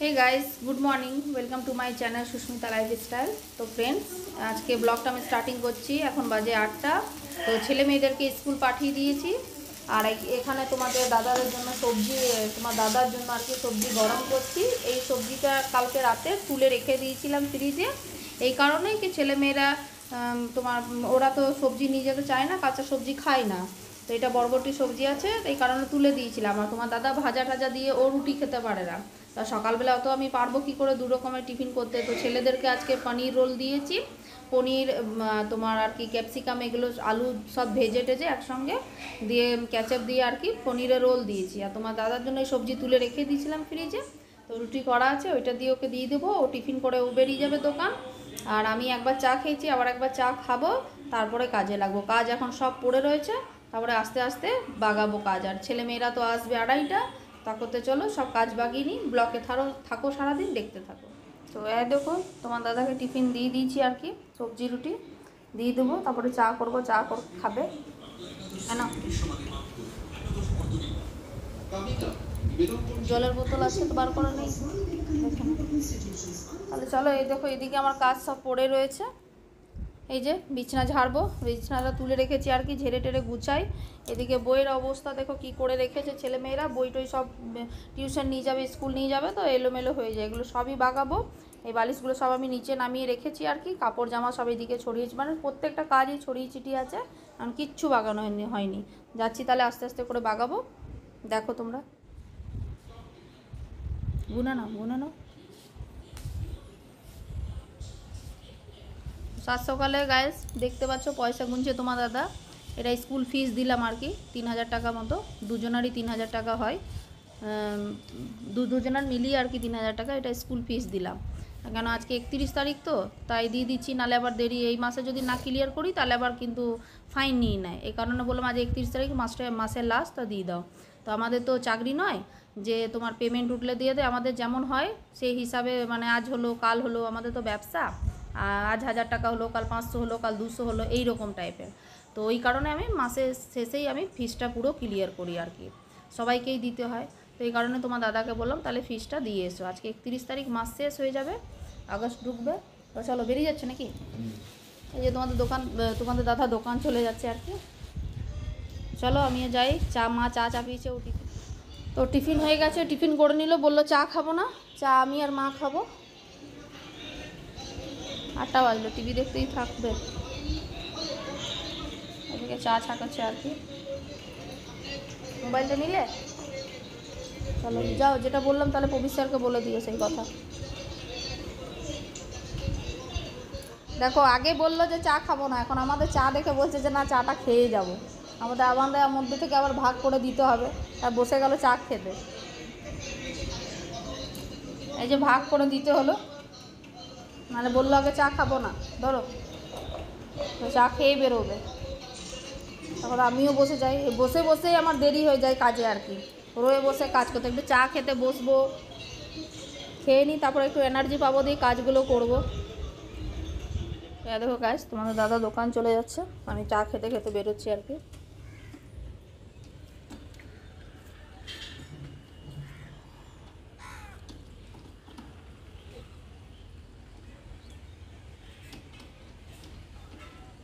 Hey guys good morning welcome to my channel Sushmita lifestyle. तो friends आज के ब्लॉगटा मैं स्टार्टिंग करছি। এখন বাজে 8টা। তো ছেলে মেয়েদেরকে স্কুল পাঠিয়ে দিয়েছি আর এখানে তোমাদের দাদাদের জন্য সবজি তোমার দাদার জন্য আর কি সবজি গরম করছি। এই সবজিটা কালকে রাতে তুলে রেখে দিয়েছিলাম ফ্রিজে, এই কারণেই কি ছেলে মেয়েরা তোমার ওরা তো সবজি নিয়ে যেতে চায় না, কাঁচা সবজি খায় না। তো এটা বরবটি সবজি আছে, এই কারণে তুলে দিয়েছিলাম। আর তোমার দাদা ভাজা টাজা দিয়ে ও রুটি খেতে পারে না, তা সকালবেলা তো আমি পারবো কী করে দু রকমের টিফিন করতে। তো ছেলেদেরকে আজকে পনির রোল দিয়েছি। পনির তোমার আর কি ক্যাপসিকাম এগুলো আলু সব ভেজে টেজে একসঙ্গে দিয়ে ক্যাচআপ দিয়ে আর কি পনিরের রোল দিয়েছি। আর তোমার দাদার জন্য এই সবজি তুলে রেখে দিয়েছিলাম ফ্রিজে। তো রুটি করা আছে, ওইটা দিয়ে ওকে দিয়ে দেবো, ও টিফিন করে ও বেরিয়ে যাবে দোকান। আর আমি একবার চা খেয়েছি, আবার একবার চা খাবো, তারপরে কাজে লাগবো। কাজ এখন সব পড়ে রয়েছে, তারপরে আস্তে আস্তে বাগাবো কাজ। আর ছেলেমেয়েরা তো আসবে 2:30টা, তা করতে চলো সব কাজ বাগিয়ে নিই। ব্লকে থাকো সারাদিন, দেখতে থাকো। তো দেখো তোমার দাদাকে টিফিন দিয়ে দিয়েছি আর কি, সবজি রুটি দিয়ে দেবো, তারপরে চা করবো, চা খাবে না। জলের বোতল আছে তো বার করে নেই, তাহলে চলো। এই দেখো এদিকে আমার কাজ সব পড়ে রয়েছে। এই যে বিছানা ঝাড়বো, বিছানাটা তুলে রেখেছি আর কি, ঝেড়ে টেড়ে গুছাই। এদিকে বইয়ের অবস্থা দেখো কি করে রেখেছে ছেলেমেয়েরা। বই টই সব টিউশন নিয়ে যাবে, স্কুল নিয়ে যাবে, তো এলোমেলো হয়ে যায়। এগুলো সবই বাগাবো। এই বালিশগুলো সব আমি নিচে নামিয়ে রেখেছি আর কি, কাপড় জামা সব এদিকে ছড়িয়েছি, মানে প্রত্যেকটা কাজই ছড়িয়ে ছিটিয়ে আছে, কারণ কিচ্ছু বাগানো হয়নি। যাচ্ছি তাহলে আস্তে আস্তে করে বাগাবো। দেখো তোমরা গুনে নাও। সাত সকালে গাইস দেখতে পাচ্ছ পয়সা গুনছে তোমার দাদা। এটা স্কুল ফিস দিলাম আর কি, 3000 টাকা মতো, দুজনারই 3000 টাকা হয়, দুজনার মিলিয়ে আর কি 3000 টাকা এটা স্কুল ফিস দিলাম। কেন আজকে 31 তারিখ তো, তাই দিয়ে দিচ্ছি, নাহলে আবার দেরি, এই মাসে যদি না ক্লিয়ার করি তাহলে আবার কিন্তু ফাইন নিয়ে নেয়। এই কারণে বললাম আজ 31 তারিখ মাসের লাস্ট, তা দিয়ে দাও। তো আমাদের তো চাকরি নয় যে তোমার পেমেন্ট উঠলে দিয়ে দেয়, আমাদের যেমন হয় সেই হিসাবে, মানে আজ হলো কাল হলো, আমাদের তো ব্যবসা। আজ 1000 টাকা হলো, কাল 500 হলো, কাল 200 হলো, এই রকম টাইপের। তো ওই কারণে আমি মাসের শেষেই আমি ফিসটা পুরো ক্লিয়ার করি আর কি, সবাইকেই দিতে হয়। তো এই কারণে তোমার দাদাকে বললাম তাহলে ফিসটা দিয়ে এসো। আজকে 31 তারিখ, মাস শেষ হয়ে যাবে, আগস্ট ঢুকবে। তো চলো বেরিয়ে যাচ্ছে নাকি। এই যে তোমাদের দাদা দোকান চলে যাচ্ছে আর কি। চলো আমিও যাই, মা চা চাপিয়েছে, ও টিফিন, তো টিফিন হয়ে গেছে, টিফিন করে নিল, বললো চা খাবো না, চা আমি আর মা খাবো। 8টা বাজলো, টিভি দেখতেই থাকবে। এদিকে চা ছাকাচ্ছে আর কি। মোবাইলটা নিলে চলো যাও, যেটা বললাম তাহলে প্রবীর স্যারকে বলে দিও সেই কথা। দেখো আগে বললো যে চা খাবো না, এখন আমাদের চা দেখে বলছে যে না চাটা খেয়ে যাব। আমাদের মধ্যে থেকে আবার ভাগ করে দিতে হবে, আর বসে গেল চা খেতে। এই যে ভাগ করে দিতে হলো, মানে বললো আগে চা খাবো না, ধরো তো চা খেয়ে বেরোবে। তখন আমিও বসে যাই, বসে বসেই আমার দেরি হয়ে যায় কাজে আর কি, রয়ে বসে কাজ করতে। একটু চা খেতে বসবো, খেয়ে নিই, তারপরে একটু এনার্জি পাবো, দিয়ে কাজগুলো করবো। দেখো কাজ তোমাদের দাদা দোকান চলে যাচ্ছে, আমি চা খেতে খেতে বেরোচ্ছি আর কি।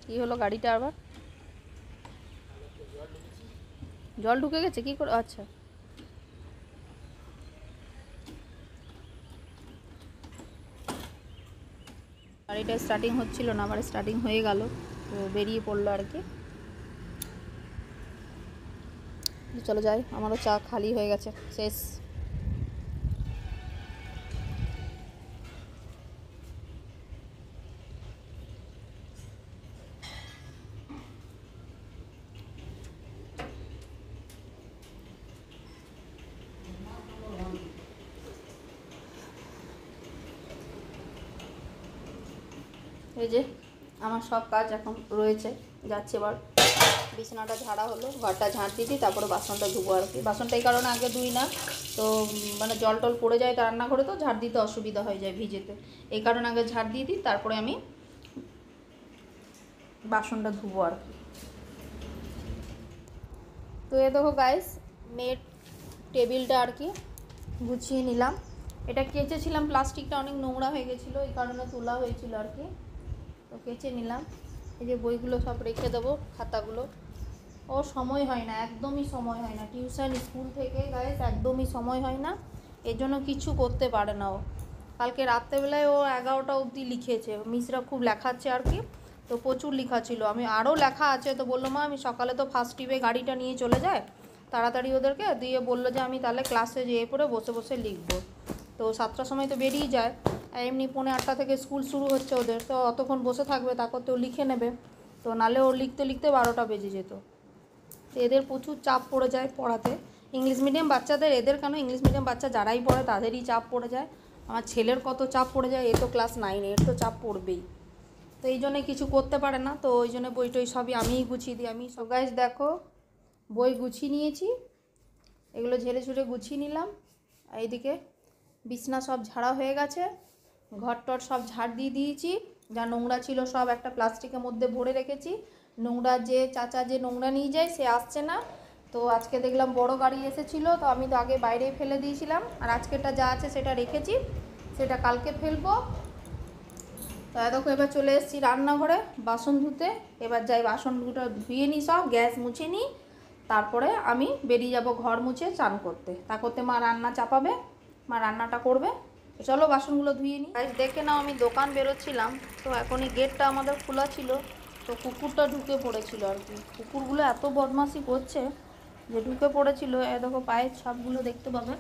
কি হলো গাড়িটা আবার, জল ঢুকে গেছে কি করে? আচ্ছা গাড়িটা স্টার্টিং হচ্ছিল না, আবার স্টার্টিং হয়ে গেল, তো বেরিয়ে পড়লো আর কি। চলো যাই, আমারও চা খালি হয়ে গেছে, শেষ। এই যে আমার সব কাজ এখন রয়েছে, যাচ্ছে এবার। বিছানাটা ঝাড়া হলো, ঘরটা ঝাঁট দিই, তারপরে বাসনটা ধুবো আর কি। বাসনটা এই কারণে আগে ধুই না, তো মানে জল টল পড়ে যায় তো রান্নাঘরে, তো ঝাড় দিতে অসুবিধা হয়ে যায় ভিজেতে, এই কারণে আগে ঝাড় দিয়ে দিই, তারপরে আমি বাসনটা ধুবো আর কি। তো এ দেখো গাইস, মেয়ের টেবিলটা আর কি গুছিয়ে নিলাম। এটা কেচেছিলাম, প্লাস্টিকটা অনেক নোংরা হয়ে গেছিলো, এই কারণে তোলা হয়েছিল আর কি। তো কেচে নিলাম। এই যে বইগুলো সব রেখে দেবো, খাতাগুলো। ও সময় হয় না, একদমই সময় হয় না, টিউশন স্কুল থেকে গাইস একদমই সময় হয় না, এর জন্য কিছু করতে পারে না ও। কালকে রাত্রেবেলায় ও 11টা অবধি লিখেছে, মিসরা খুব লেখাচ্ছে আর কি, তো প্রচুর লেখা ছিল। আমি আরও লেখা আছে, তো বললো মা আমি সকালে তো ফার্স্ট টিপে গাড়িটা নিয়ে চলে যায় তাড়াতাড়ি ওদেরকে দিয়ে, বললো যে আমি তাহলে ক্লাসে যেয়ে পড়ে বসে বসে লিখবো। তো 7টার সময় তো বেরিয়ে যায়, এমনি 7:45 থেকে স্কুল শুরু হচ্ছে ওদের, তো অতক্ষণ বসে থাকবে, তারপর তো লিখে নেবে। তো নালে ও লিখতে লিখতে 12টা বেজে যেত। তো এদের প্রচুর চাপ পড়ে যায় পড়াতে, ইংলিশ মিডিয়াম বাচ্চাদের, এদের কেন ইংলিশ মিডিয়াম বাচ্চা যারাই পড়ে তাদেরই চাপ পড়ে যায়। আমার ছেলের কত চাপ পড়ে যায়, এ তো ক্লাস 9, এর তো চাপ পড়বেই। তো এই জন্যে কিছু করতে পারে না, তো ওই জন্য বই টই সবই আমিই গুছিয়ে দিই। আমি সব গাইস দেখো বই গুছিয়ে নিয়েছি, এগুলো ঝেড়ে ঝুড়ে গুছিয়ে নিলাম। এইদিকে বিছনা সব ঝাড়া হয়ে গেছে, ঘর টর সব ঝাড় দিয়ে দিয়েছি, যা নোংরা ছিল সব একটা প্লাস্টিকের মধ্যে ভরে রেখেছি। নোংরা যে চাচা যে নোংরা নিয়ে যায় সে আসছে না, তো আজকে দেখলাম বড় গাড়ি এসেছিলো, তো আমি তো আগে বাইরে ফেলে দিয়েছিলাম, আর আজকেরটা যা আছে সেটা রেখেছি, সেটা কালকে ফেলবো। তো দেখো এবার চলে এসেছি রান্নাঘরে বাসন ধুতে। এবার যাই বাসনগুলো ধুয়ে নিই, সব গ্যাস মুছে নিই, তারপরে আমি বেরিয়ে যাব ঘর মুছে চান করতে। তা করতে মা রান্না চাপাবে, মা রান্নাটা করবে। চলো বাসনগুলো ধুয়ে নিই। দেখে নাও আমি দোকান বেরোচ্ছিলাম, তো এখনই গেটটা আমাদের খোলা ছিল, তো কুকুরটা ঢুকে পড়েছিল আর কি। কুকুরগুলো এত বদমাশি করছে যে ঢুকে পড়েছিল। দেখো পায়ের ছাপগুলো দেখতে পাবে,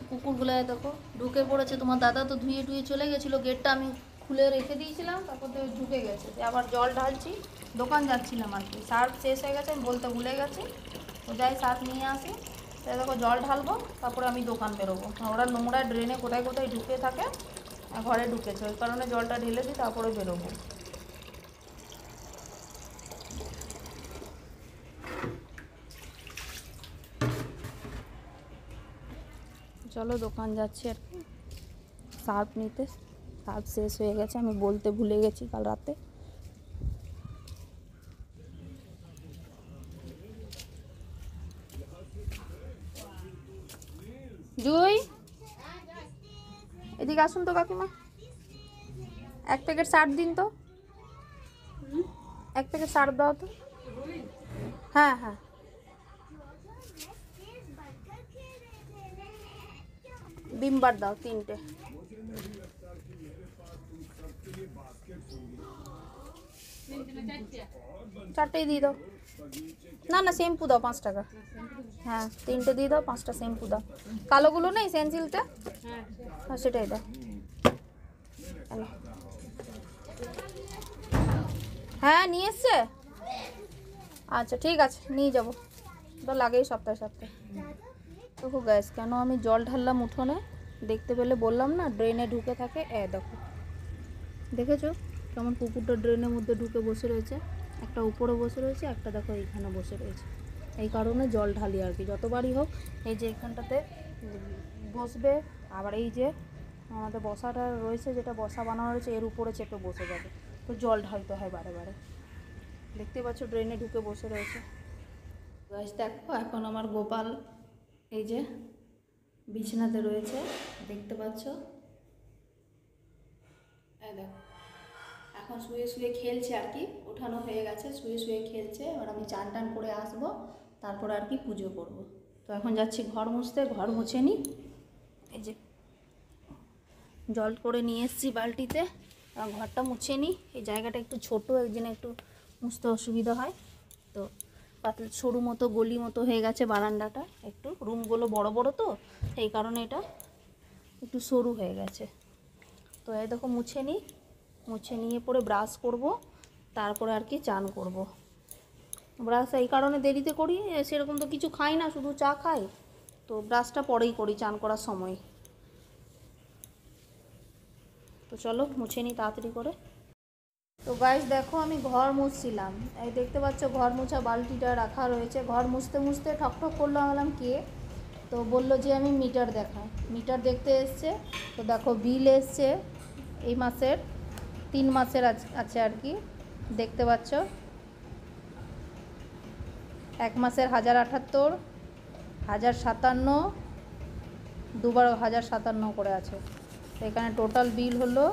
কুকুরগুলো দেখো ঢুকে পড়েছে। তোমার দাদা তো ধুয়ে টুয়ে চলে গেছিলো, গেটটা আমি খুলে রেখে দিয়েছিলাম, তারপর তো ঢুকে গেছে। আবার জল ঢালছি, দোকান যাচ্ছিলাম আর কি, সার্ফ শেষ হয়ে গেছে, আমি বলতে ভুলে গেছি, তো যাই সার্ফ নিয়ে আসি। তাই দেখো জল ঢালবো, তারপরে আমি দোকান বেরোবো। ওরা নোংরা ড্রেনে কোথায় কোথায় ঢুকে থাকে, ঘরে ঢুকেছে, ওই কারণে জলটা ঢেলে দিই, তারপরে বেরোবো। চলো দোকান যাচ্ছি আর কি সার্ফ নিতে, সার্ফ শেষ হয়ে গেছে, আমি বলতে ভুলে গেছি কাল রাতে। জুই এদিকে আসুন তো কাকিমা, 1 প্যাকেট সার্ফ দিন তো, 1 প্যাকেট সার্ফ দাও তো। হ্যাঁ হ্যাঁ, বিমবার দাও 3টে। চারটেই দিয়ে দাও, না না শ্যাম্পু দাও 5 টাকা। হ্যাঁ 3টে দিয়ে দাও, 5টা শ্যাম্পু দাও। কালোগুলো নেই সেন্সিলটা, হ্যাঁ সেটাই দাও। হ্যাঁ নিয়ে এসছে, আচ্ছা ঠিক আছে নিয়ে যাবো, ওটা লাগেই সপ্তাহে সপ্তাহে। দেখো গ্যাস কেন আমি জল ঢাললাম উঠোনে, দেখতে পেলে বললাম না ড্রেনে ঢুকে থাকে। দেখো দেখেছো কেমন কুকুরটা ড্রেনের মধ্যে ঢুকে বসে রয়েছে, একটা উপরে বসে রয়েছে, একটা দেখো এইখানে বসে রয়েছে। এই কারণে জল ঢালি আর কি, যতবারই হোক। এই যে এখানটাতে বসবে, আবার এই যে আমাদের বসাটা রয়েছে, যেটা বসা বানানো রয়েছে, এর উপরে চেপে বসে যাবে, তো জল ঢালতে হয় বারে বারে। দেখতে পাচ্ছ ড্রেনে ঢুকে বসে রয়েছে। গাছ দেখো এখন আমার গোপাল এই যে বিছানাতে রয়েছে, দেখতে পাচ্ছ, দেখো এখন শুয়ে শুয়ে খেলছে আর কি, ওঠানো হয়ে গেছে, শুয়ে শুয়ে খেলছে। এবার আমি চান টান করে আসবো, তারপর আর কি পুজো করব। তো এখন যাচ্ছি ঘর মুছতে, ঘর মুছে নিই। এই যে জল করে নিয়ে এসেছি বালতিতে, ঘরটা মুছে নিই। এই জায়গাটা একটু ছোটো, এই জন্য একটু মুছতে অসুবিধা হয়, তো পাতলা সরু মতো গলি মতো হয়ে গেছে বারান্দাটা, একটু রুমগুলো বড় বড় তো এই কারণে এটা একটু সরু হয়ে গেছে। তো এই দেখো মুছে নিই, মুছে নিয়ে পরে ব্রাশ করব, তারপরে আর কি চান করব। ব্রাশ এই কারণে দেরিতে করি, সেরকম তো কিছু খাই না, শুধু চা খাই, তো ব্রাশটা পরেই করি চান করার সময়। তো চলো মুছে নিই তাড়াতাড়ি করে। তো গাইস দেখো আমি ঘর মুছছিলাম, এই দেখতে পাচ্ছ ঘর মোছা বালতিটা রাখা রয়েছে। ঘর মুছতে মুছতে ঠকঠক করলো, বললাম কে, তো বললো যে আমি মিটার দেখাই, মিটার দেখতে এসছে। তো দেখো বিল এসছে এই মাসের, 3 মাসের আছে আর কি, দেখতে পাচ্ছ 1 মাসের 1078, 1057, দুবার 1057 করে আছে। তো এখানে টোটাল বিল হলো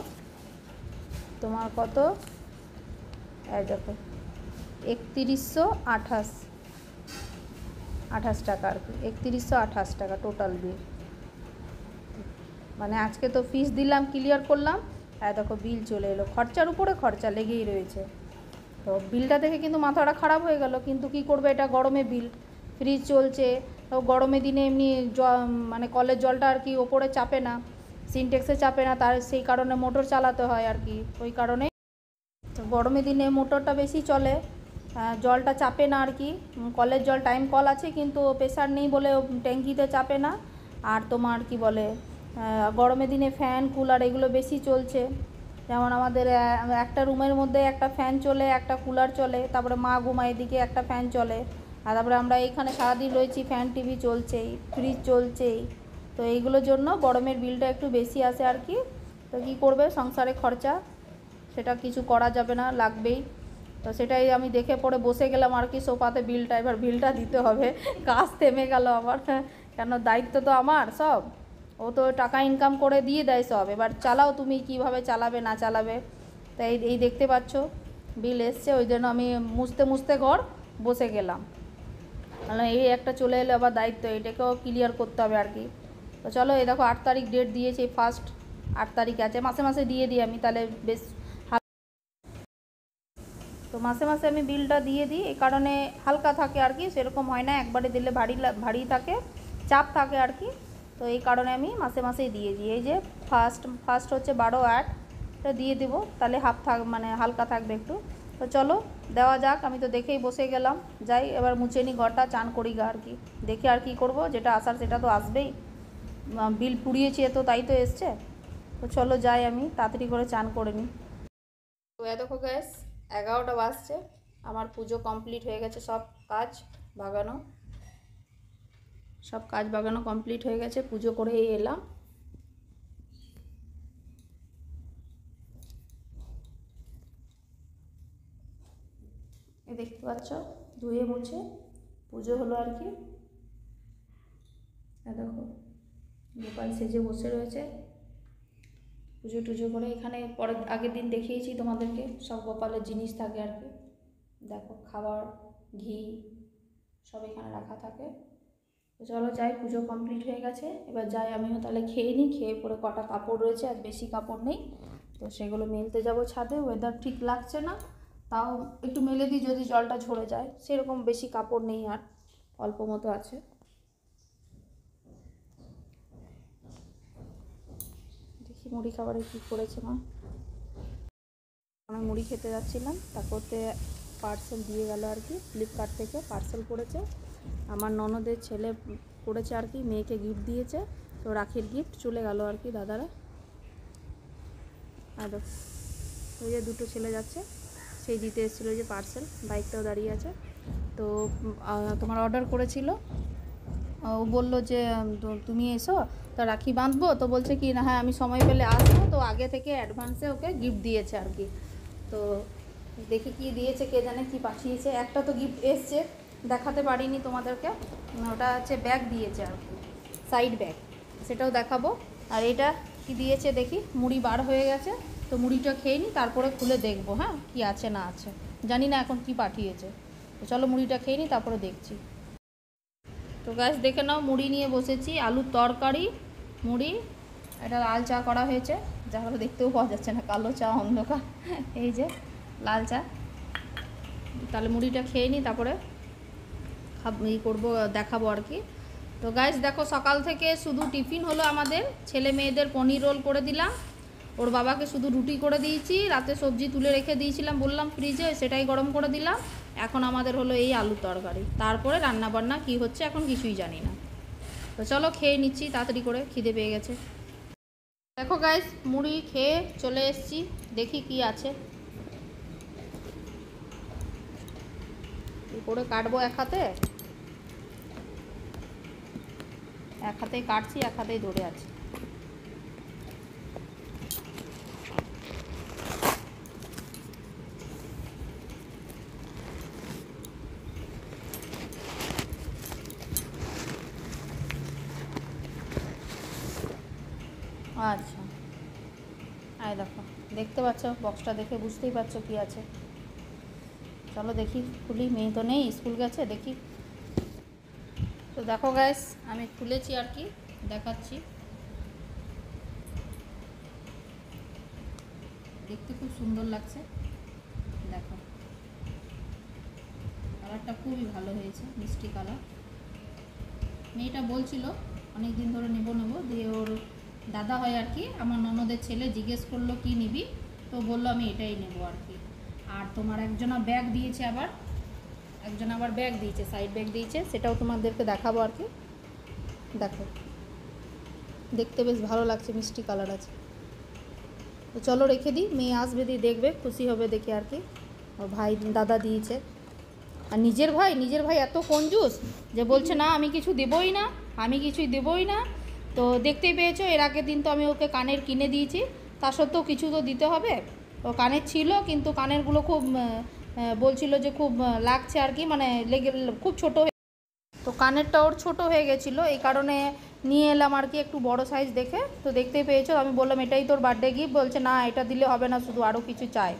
তোমার কত, এই দেখো 3128 টাকা আর কি, 3128 টাকা টোটাল বিল। মানে আজকে তো ফিস দিলাম, ক্লিয়ার করলাম, আর দেখো বিল চলে এলো। খরচার উপরে খরচা লেগেই রয়েছে। তো বিলটা দেখে কিন্তু মাথাটা খারাপ হয়ে গেল, কিন্তু কি করবে, এটা গরমে বিল, ফ্রিজ চলছে। তো গরমে দিনে এমনি মানে কলের জলটা আর কি ওপরে চাপে না, সিনটেক্সে চাপে না, তার সেই কারণে মোটর চালাতে হয় আর কি, ওই কারণে। তো গরমের দিনে মোটরটা বেশি চলে, জলটা চাপে না আর কি। কলের জল টাইম কল আছে কিন্তু প্রেশার নেই বলে ট্যাঙ্কিতে চাপে না। আর তোমার কি বলে, গরমের দিনে ফ্যান কুলার এগুলো বেশি চলছে। যেমন আমাদের একটা রুমের মধ্যে একটা ফ্যান চলে, একটা কুলার চলে, তারপরে মা ঘুমায়, এদিকে একটা ফ্যান চলে, আর তারপরে আমরা এইখানে সারাদিন রয়েছি, ফ্যান টিভি চলছেই, ফ্রিজ চলছেই। তো এইগুলোর জন্য গরমের বিলটা একটু বেশি আসে আর কি। তো কী করবে, সংসারে খরচা, সেটা কিছু করা যাবে না, লাগবেই। তো সেটাই আমি দেখে পড়ে বসে গেলাম আর কি সোফাতে, বিলটা এবার বিলটা দিতে হবে। কাজ থেমে গেল আমার, কেন দায়িত্ব তো আমার সব, ও তো টাকা ইনকাম করে দিয়ে দেয় সব, এবার চালাও তুমি কীভাবে চালাবে না চালাবে। তাই এই দেখতে পাচ্ছ বিল এসছে, ওই জন্য আমি মুছতে মুছতে ঘর বসে গেলাম। মানে এই একটা চলে এলো আবার দায়িত্ব, এটাকেও ক্লিয়ার করতে হবে আর কি। তো চলো, এই দেখো 8 তারিখ ডেট দিয়েছে, ফার্স্ট 8 তারিখ আছে, মাসে মাসে দিয়ে দিই আমি, তাহলে বেশ। তো মাসে মাসে আমি বিলটা দিয়ে দিই, এই কারণে হালকা থাকে আর কি, সেরকম হয় না একবারে দিলে ভারী থাকে, চাপ থাকে আর কি। তো এই কারণে আমি মাসে মাসেই দিয়ে দিই। এই যে ফার্স্ট হচ্ছে 12/8, এটা দিয়ে দেবো, তাহলে মানে হালকা থাকবে একটু। তো চলো দেওয়া যাক, আমি তো দেখেই বসে গেলাম, যাই এবার মুছে নিই ঘরটা, চান করি গা আর কি, দেখে আর কি করব, যেটা আসার সেটা তো আসবেই। বিল পুড়িয়েছি তো, তাই তো এসছে। তো চলো যাই, আমি তাড়াতাড়ি করে চান করে নিই। তো দেখো গ্যাস 11টা বাজছে, আমার পুজো কমপ্লিট হয়ে গেছে, সব কাজ বাগানো কমপ্লিট হয়ে গেছে, পুজো করেই এলাম। এই দেখতে পাচ্ছ ধুয়ে মুছে পুজো হলো আর কি। দেখো গোপাল সেজে বসে রয়েছে, পুজো টুজো করে। এখানে আগের দিন দেখিয়েছি তোমাদেরকে, সব গোপালের জিনিস থাকে আর কি। দেখো খাবার, ঘি সব এখানে রাখা থাকে। তো চলো যাই, পুজো কমপ্লিট হয়ে গেছে, এবার যাই আমিও তাহলে খেয়ে নিই। খেয়ে পরে কটা কাপড় রয়েছে, আর বেশি কাপড় নেই, তো সেগুলো মেলতে যাব ছাদে। ওয়েদার ঠিক লাগছে না, তাও একটু মেলে দিই যদি জলটা ঝরে যায়, সেরকম বেশি কাপড় নেই, আর অল্প মতো আছে। দেখি মুড়ি খাবারে কী করেছে মা। আমি মুড়ি খেতে যাচ্ছিলাম, তারপরতে পার্সেল দিয়ে গেল আর কি, ফ্লিপকার্ট থেকে পার্সেল করেছে। আমার ননদের ছেলে করেছে আর কি, মেয়েকে গিফট দিয়েছে, তো রাখির গিফট চলে গেল আর কি দাদারা। আর ওই যে দুটো ছেলে যাচ্ছে, সেই দিতে এসেছিলো যে পার্সেল, বাইকটাও দাঁড়িয়ে আছে। তো তোমার অর্ডার করেছিল, ও বললো যে তুমি এসো, তা রাখি বাঁধবো। তো বলছে কি না, হ্যাঁ আমি সময় পেলে আসবো। তো আগে থেকে অ্যাডভান্সে ওকে গিফট দিয়েছে আর কি। তো দেখি কি দিয়েছে, কে জানে কি পাঠিয়েছে। একটা তো গিফট এসছে, দেখাতে পারিনি তোমাদেরকে, ওটা হচ্ছে ব্যাগ দিয়েছে আর কি, সাইড ব্যাগ, সেটাও দেখাবো। আর এটা কি দিয়েছে দেখি, মুড়ি বার হয়ে গেছে, তো মুড়িটা খেয়ে নিই, তারপরে খুলে দেখবো হ্যাঁ কি আছে না আছে, জানি না এখন কি পাঠিয়েছে। তো চলো মুড়িটা খেয়ে নিই, তারপরে দেখছি। তো গ্যাস দেখে নাও, মুড়ি নিয়ে বসেছি, আলুর তরকারি, মুড়ি, এটা লাল চা করা হয়েছে, যা হলো দেখতেও পাওয়া যাচ্ছে না, কালো চা অন্ধকার, এই যে লাল চা। তাহলে মুড়িটা খেয়ে নিই, তারপরে করবো, দেখাবো আর কি। তো গাইস দেখো, সকাল থেকে শুধু টিফিন হলো আমাদের, ছেলে মেয়েদের পনির রোল করে দিলাম, ওর বাবাকে শুধু রুটি করে দিয়েছি, রাতে সবজি তুলে রেখে দিয়েছিলাম বললাম ফ্রিজে, সেটাই গরম করে দিলাম। এখন আমাদের হলো এই আলুর তরকারি, তারপরে রান্নাবান্না কি হচ্ছে এখন কিছুই জানি না। তো চলো খেয়ে নিচ্ছি তাড়াতাড়ি করে, খিদে পেয়ে গেছে। দেখো গাইস, মুড়ি খেয়ে চলে এসেছি, দেখি কি আছে। কি করে কাটবো, এক হাতেই কাটছি, এক হাতেই ধরে আছে। আচ্ছা, আয় দেখো, দেখতে পাচ্ছ বক্সটা দেখে বুঝতেই পারছো কি আছে। চলো দেখি খুলি, মেয়ে তো নেই, স্কুল গেছে, দেখি। তো দেখো গাইস, আমি খুলেছি আর কি, দেখাচ্ছি। দেখতে খুব সুন্দর লাগছে, দেখো কালারটা খুবই ভালো হয়েছে, মিষ্টি কালার। মেয়েটা বলছিল অনেক দিন ধরে নেবো নেবো, দিয়ে ওর দাদা হয় আর কি, আমার ননদের ছেলে, জিজ্ঞেস করলো কি নিবি, তো বললো আমি এটাই নেবো আর কি। আর তোমার একজনা ব্যাগ দিয়েছে, আবার ব্যাগ দিয়েছে, সাইড ব্যাগ দিয়েছে, সেটাও তোমাদেরকে দেখাবো আর কি। দেখো দেখতে বেশ ভালো লাগছে, মিষ্টি কালার আছে। তো চলো রেখে দিই, মেয়ে আসবে, দিয়ে দেখবে, খুশি হবে দেখে আর কি। ওর ভাই দাদা দিয়েছে। আর নিজের ভাই এত কঞ্জুস যে বলছে না আমি কিছু দেবই না, আমি কিছুই দেবই না। তো দেখতেই পেয়েছো, এর আগের দিন তো আমি ওকে কানের কিনে দিয়েছি, তা সত্ত্বেও কিছু তো দিতে হবে। ও কানের ছিল, কিন্তু কানেরগুলো খুব বলছিল যে খুব লাগছে আর কি, মানে লেগে খুব ছোট। তো কানেরটা ওর ছোট হয়ে গেছিলো, এই কারণে নিয়ে এলাম আর কি একটু বড় সাইজ দেখে। তো দেখতেই পেয়েছো, আমি বললাম এটাই তোর বার্থডে গিফট, বলছে না এটা দিলে হবে না, শুধু আরও কিছু চাই।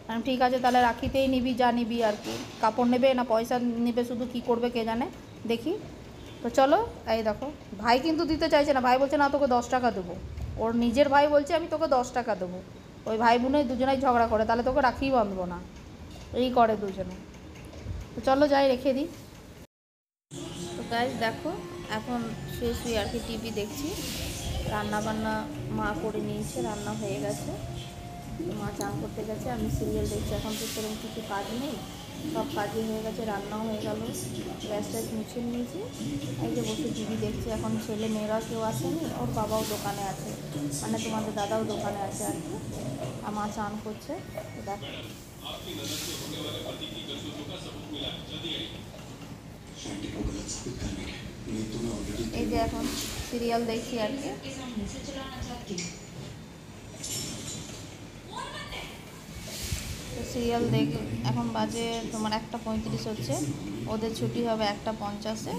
আমি ঠিক আছে তাহলে রাখিতেই নিবি, যা নিবি আর কি, কাপড় নেবে না পয়সা নেবে, শুধু কী করবে কে জানে, দেখি। তো চলো, এই দেখো, ভাই কিন্তু দিতে চাইছে না, ভাই বলছে না তোকে 10 টাকা দেবো। ওর নিজের ভাই বলছে আমি তোকে 10 টাকা দেবো। ওই ভাই বোনে দুজনেই ঝগড়া করে, তাহলে তোকে রাখিই বাঁধবো না, এই করে দুজনে। তো চলো যাই, রেখে দিই। তো গাইস দেখো, এখন শুয়ে শুয়ে আর কি টিভি দেখছি। রান্না বান্না মা করে নিয়েছে, রান্না হয়ে গেছে, মা চান করতে গেছে, আমি সিরিয়াল দেখছি। এখন তো সেরকম কিছু কাজ নেই, সব কাজই হয়ে গেছে, রান্নাও হয়ে গেল, গ্যাস ট্যাস মুছে নিয়েছি, এই যে বসে টিভি দেখছি। এখন ছেলে মেয়েরা কেউ আসেনি, ওর বাবাও দোকানে আছে, মানে তোমাদের দাদাও দোকানে আছে আর কি। আর মা চান করছে, দেখো। এই যে এখন সিরিয়াল দেখছি আর কি। তো সিরিয়াল দেখে এখন বাজে তোমার 1:35 হচ্ছে, ওদের ছুটি হবে 1:50-এ,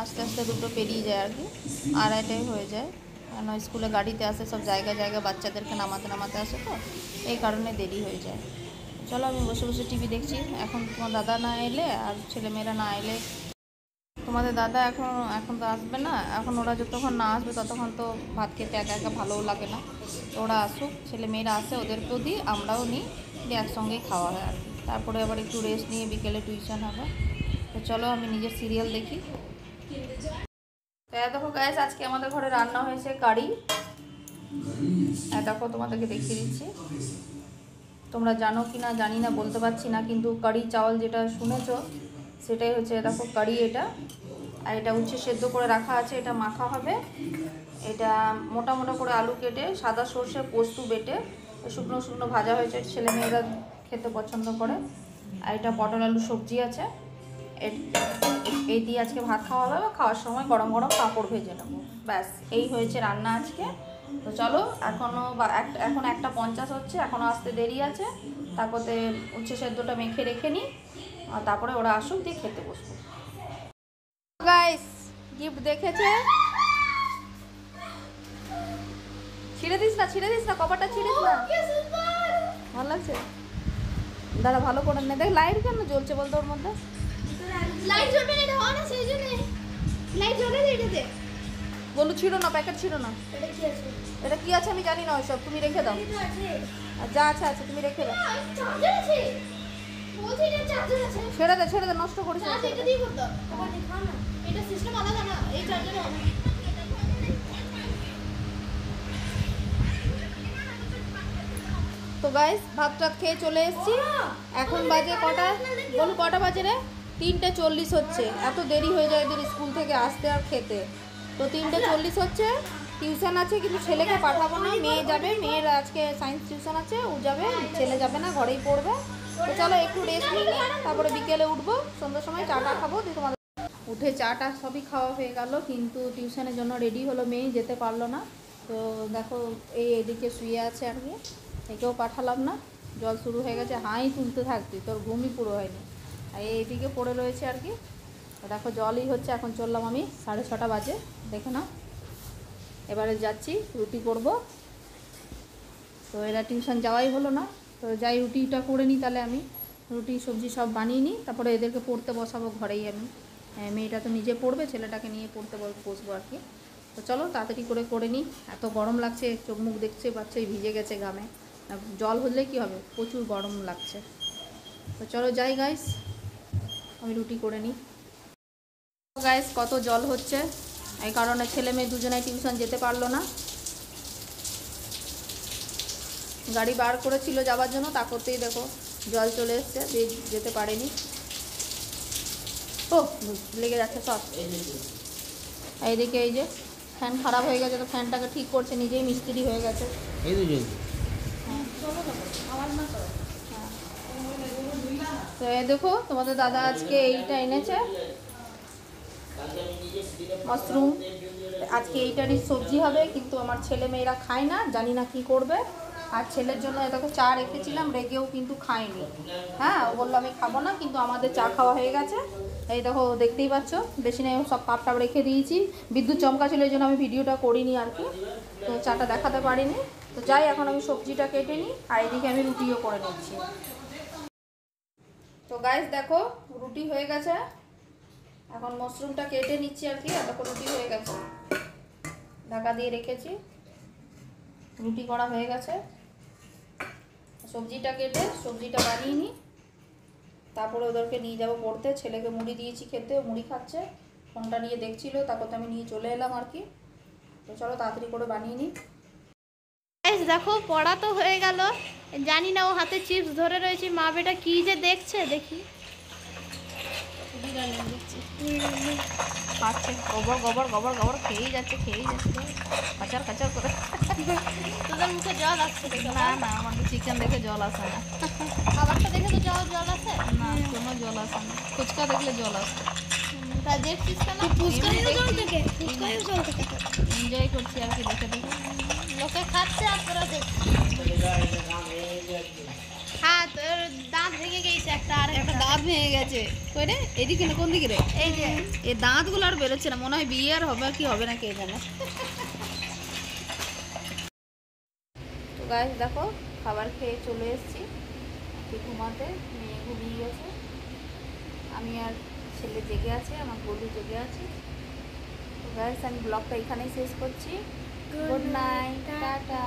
আস্তে আস্তে 2টো পেরিয়ে যায় আর কি, 2:30টাই হয়ে যায়, কারণ স্কুলে গাড়িতে আসে, সব জায়গায় জায়গায় বাচ্চাদেরকে নামাতে নামাতে আসে, তো এই কারণে দেরি হয়ে যায়। চলো আমি বসে বসে টিভি দেখছি। এখন তোমার দাদা না এলে আর ছেলেমেয়েরা না এলে, তোমাদের দাদা এখন তো আসবে না, এখন ওরা যতক্ষণ না আসবে ততক্ষণ তো ভাত খেতে একা একা ভালোও লাগে না। তো ওরা আসুক, ছেলে মেয়েরা আসে, ওদেরকেও দিই, আমরাও নিই, দিয়ে একসঙ্গেই খাওয়া হয় আর কি। তারপরে আবার একটু রেস্ট নিয়ে বিকেলে টিউশন হবে। তো চলো আমি নিজের সিরিয়াল দেখি। দেখো গাইস, আজকে আমাদের ঘরে রান্না হয়েছে কারি। দেখো তোমাদেরকে দেখিয়ে দিচ্ছি, তোমরা জানো কি না জানি না, বলতে পারছি না, কিন্তু কারি চাওয়াল যেটা শুনেছো সেটাই হচ্ছে, দেখো কারি এটা। আর এটা উচ্ছে সেদ্ধ করে রাখা আছে, এটা মাখা হবে। এটা মোটা মোটা করে আলু কেটে, সাদা সর্ষে পোস্ত বেটে শুকনো শুকনো ভাজা হয়েছে, ছেলেমেয়েরা খেতে পছন্দ করে। আর এটা পটল আলু সবজি আছে, এই দিয়ে আজকে ভাত খাওয়া হবে, বা খাওয়ার সময় গরম গরম পাঁপড় ভেজে নেবো, ব্যাস এই হয়েছে রান্না আজকে। তো চলো, এখন 1:50 হচ্ছে, এখনও আসতে দেরি আছে, তারপরে উচ্ছে সেদ্ধটা মেখে রেখে নিই, আর তারপরে ওরা আসুক, দিয়ে খেতে বসবো। গাইস, গিফট দেখেছে, ছিঁড়ে দিস না কভারটা, ছিঁড়িস না, ভালো লাগছে, দাঁড়া ভালো করে নে, দেখ লাইট কেন জ্বলছে বলতো ওর মধ্যে, লাইট জ্বলবে না, এটা অন আছে এই জন্য লাইট জ্বলে যায় এটাতে। বলু ছিল না, প্যাকেট ছিল না। এটা কি আছে? এটা কি আছে আমি জানি না, ওইসব তুমি রেখে দাও, এটা আছে, আর যা আছে আছে তুমি রেখে দাও। চার্জার আছে, বলছি এটা চার্জার আছে। ছেড়ে দে, নষ্ট করিস না। এটা দিয়ে করতে হবে, আবার দেখা না, এটা সিস্টেম আলাদা না, এই চার্জারে হবে। তো গাইস, ভাত টাত খেয়ে চলে এসেছি, এখন বাজে কটা, বলু কটা বাজে রে? 3:40 হচ্ছে, এত দেরি হয়ে যায় এদের স্কুল থেকে আসতে আর খেতে। তো 3:40 হচ্ছে, টিউশন আছে, কিন্তু ছেলেকে পাঠাবো না, মেয়ে যাবে, মেয়ের আজকে সায়েন্স টিউশন আছে, ও যাবে, ছেলে যাবে না, ঘরেই পড়বে। তো চলো একটু রেস্ট নিই, তারপরে বিকেলে উঠবো, সন্ধ্যার সময় চাটা খাবো, দিয়ে তোমাদের উঠে চাটা সবই খাওয়া হয়ে গেল, কিন্তু টিউশনের জন্য রেডি হলো, মেয়ে যেতে পারলো না। তো দেখো এদিকে শুয়ে আছে আর কি, একেও পাঠালাম না, জল শুরু হয়ে গেছে, হাই তুলতে থাকতি, তোর ঘুমই পুরো হয়নি, আর এইদিকে পড়ে রয়েছে আর কি। দেখো জলই হচ্ছে, এখন চললাম আমি, 6:30 বাজে, দেখে না। এবারে যাচ্ছি রুটি করব। তো এরা টিউশন যাওয়াই হলো না, তো যাই রুটিটা করে নিই তাহলে। আমি রুটি সবজি সব বানিয়ে নিই, তারপরে এদেরকে পড়তে বসাবো ঘরেই। আমি মেয়েটা তো নিজে পড়বে, ছেলেটাকে নিয়ে পড়তে বসবো আর কি। তো চলো তাড়াতাড়ি করে নিই। এত গরম লাগছে, চোখ মুখ দেখছে বাচ্চাই ভিজে গেছে ঘামে। জল হলে কি হবে, প্রচুর গরম লাগছে। তো চলো যাই গাইস, আমি রুটি করে নিই। গাইস কত জল হচ্ছে, এই কারণে ছেলে মেয়ে দুজনেই টিউশন যেতে পারলো না। গাড়ি বার করেছিল যাওয়ার জন্য, তা করতেই দেখো জল চলে এসছে, যেতে পারেনি। ও লেগে যাচ্ছে সব। এইদিকে এই যে ফ্যান খারাপ হয়ে গেছে, তো ফ্যানটাকে ঠিক করছে, নিজেই মিস্ত্রি হয়ে গেছে। তো এই দেখো তোমাদের দাদা আজকে এইটা এনেছে, মাশরুম। আজকে এইটারই সবজি হবে, কিন্তু আমার ছেলে মেয়েরা খায় না, জানি না কি করবে। আর ছেলের জন্য দেখো চা রেখেছিলাম, রেগেও কিন্তু খায়নি। হ্যাঁ, ও বললো আমি খাবো না, কিন্তু আমাদের চা খাওয়া হয়ে গেছে। এই দেখো দেখতেই পাচ্ছ, বেশি নেই সব কাপ টাপ রেখে দিয়েছি। বিদ্যুৎ চমকা ছিল, এই জন্য আমি ভিডিওটা করিনি আর কি, তো চাটা দেখাতে পারিনি। তো যাই, এখন আমি সবজিটা কেটে নিই, আর এদিকে আমি রুটিও করে নিচ্ছি। তো গাইস দেখো রুটি হয়ে গেছে, এখন মাশরুমটা কেটে নিচ্ছি আর কি। এতক্ষণ রুটি হয়ে গেছে, ঢাকা দিয়ে রেখেছি, রুটি করা হয়ে গেছে। সবজিটা কেটে সবজিটা বানিয়ে নিই, তারপরে ওদেরকে নিয়ে যাবো পড়তে। ছেলেকে মুড়ি দিয়েছি খেতে, মুড়ি খাচ্ছে, ফোনটা নিয়ে দেখছিল, তারপর তো আমি নিয়ে চলে এলাম আর কি। তো চলো তাড়াতাড়ি করে বানিয়ে নিই। দেখো পড়া তো হয়ে গেল, জানি না ও হাতে চিপস ধরে রয়েছে, মা বেটা কি যে দেখছে দেখি। খাচ্ছে গোবর গোবর গোবর গোবর, খেয়েই যাচ্ছে কাচার কাচার করে। তোদের মুখে জল আসছে দেখো। না না, আমাদের চিকেন দেখে জল আসে না, খাবারটা দেখে তো জল আসে না কোনো জল আসে না, ফুচকা দেখলে জল আসে। তা দেখছিস কেন? ফুচকায়ও জল থেকে, ফুচকায়ও জল থেকে এনজয় করছি আর কি দেখে দেখে। লোকে খাচ্ছে আর তোরা দেখছিস। হ্যাঁ, তোর দাঁত ভেঙে গেছে একটা, আর একটা দাঁত ভেঙে গেছে। কই রে, এদিকে না কোন দিকে রে? এই যে এই দাঁতগুলো আর বেরোচ্ছে না, মনে হয় বিয়ে আর হবে কি হবে না কে জানে। তো গাইস দেখো খাবার খেয়ে চলে এসেছি ঘুমাতে, মেয়ে ঘুমিয়ে গেছে, আমি আর ছেলে জেগে আছে, আমার বন্ধু জেগে আছে। তো গাইস আমি ব্লগটা এখানেই শেষ করছি। Good night, tata.